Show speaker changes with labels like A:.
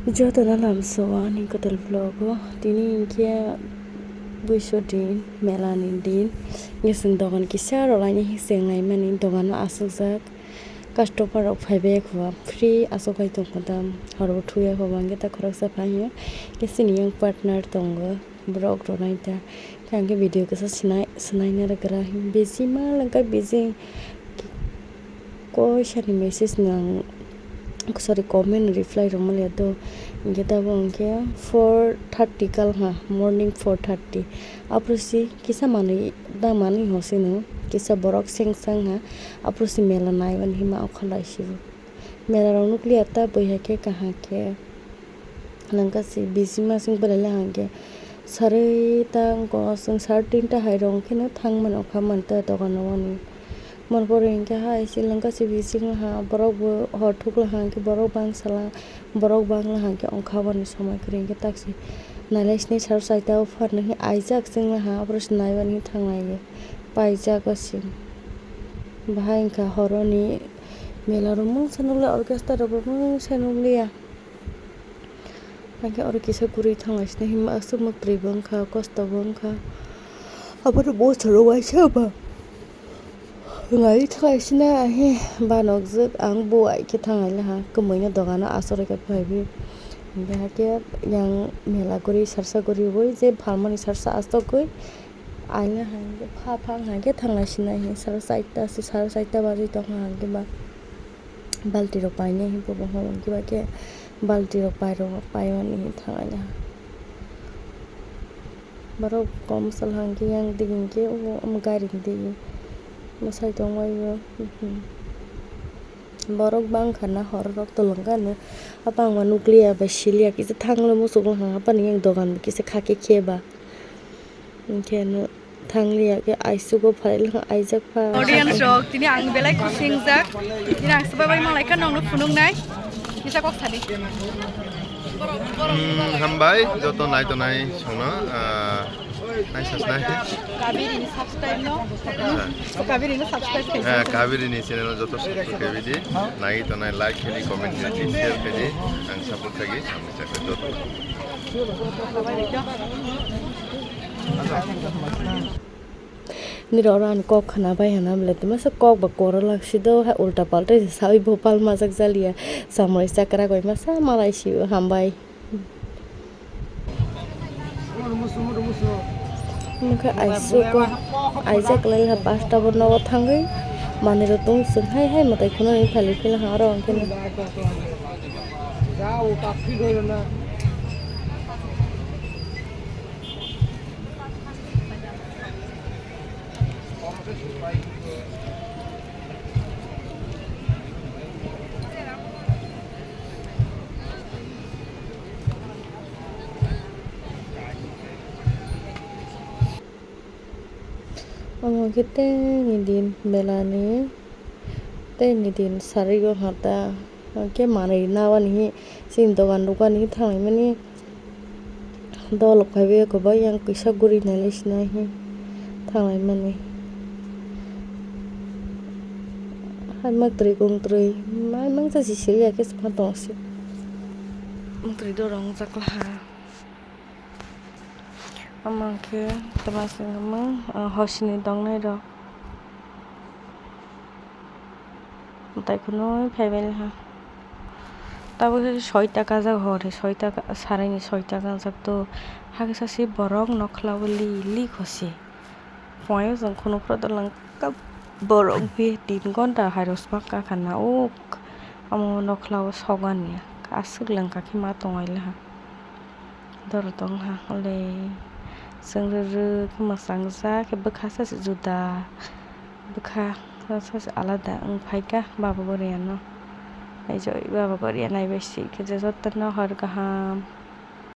A: Joto na lam soa ni kotel vlogo tini kia buiso din melani din ngising dogan kisa rolani hiseng nai mani dogan asukjak customer rok phaibe khuwa free asokai tongkodam horo thuya hobangge ta khoroksa phaiyo kisini yang partner tongo brok ronai ta kangge video kisa sinai na rakra busy ma langka busy ko shani message nang sorry comment reply romalia do geta bongke 4:30 kal ha morning 4:30 aprosi kisa mani da mani hosinu kisa borok sengsang ha aprosi mela naiban hima okhalai sibu mela rong nukli ata boyake kahake langkasi bisima sing balala hange sare ta ko sing 3:30 ta hairong khena thangman okhaman ta doganawani मनपरे इनके हा इसी लंका से बीसिंग हा बरक हर ठुकला हा के बरक बांगसला बरक बांगला हा के अंखाबानि समय करेंगे ताकि नालेसनि सार साइटा फर नहीं आइजाक सिंग हा प्रश्न नायबानि थांनाय पाइजाकसिम बाहाय इनका हरनि मेलारमु सनुले ऑर्केस्ट्रा रबमु सनुलिया आगे और किसे गुरै थांगासिनो हिमा असुमक्रि बंखा कष्ट बंखा आबार बोसरो वाइसाबा ngai thai sina he banok juk ang buai ke thangai la ha kumoina dogana asore ka phaibi ya ke yang mela guri sarsa guri boi je phalmani sarsa asto koi aina ha pha phang ha ke thangai sina he sar saita baji to ha ke ba balti ro paine he bo ho ke ba ke balti ro paimani he thangai la baro kom sal hang ke yang digin ke o gari digi masai tongwaibo borok bang khana horok tolongkane apang ma nuklia ba silia kisa thanglo musuk ha apani yang dogan kisa khake kheba inkeno thanglia ke aisugo phail ha aijak pha
B: audience rok tini ang belai kusingjak tini ang sabai malai kan nong funung nai kisa kok thadi
C: hambai joto nai to nai songno naisas nai
B: kabiri ni subscribe no kabiri ni subscribe kai
C: kabiri ni channel joto subscribe di nai to nai like kili comment kili share kili ang support kagi samne chakre joto
A: niroran kok khana bai hana bele tuma sa kok ba kor laksido ha ulta palta sai bhopal majak jalia samrai sakra goi masa malai si hambai muka aisuko aijak lai ha pasta bono thangai manero tung sung hai hai matai khono ni phali phila ha ro angkene jao kafi gorona kita ngidin belani te ngidin sarigo hata ke manai nawani sin dogan ni thangai mani dolok phaibe ko ba yang kisa guri nalisna hi thangai mani han maktri kongtri mai mang sa sisilia ke sa tongsi maktri do rong jakla amangke tamasing amang hosini dongnai ro tai kuno phaivel ha tabo 6 টাকা যা ঘরে 6 টাকা সারাইনি 6 টাকা যাক তো হাগে সাসি বরক নখলাবলি লি খসি পয় जों खुनु प्रदलं का बरक बे 3 घन्टा हाइरस पाका खाना ओ अमो नखलाव सगानि आसुगलं का खिमा तंगाइला हा दर दं हा ले जोंरो मोसांजा के बखासा जुदा बखा सास आलादा फाइका बाबा बोरियानो आइजो बाबा बोरिया नाइबेसि के जतन हर गाहाम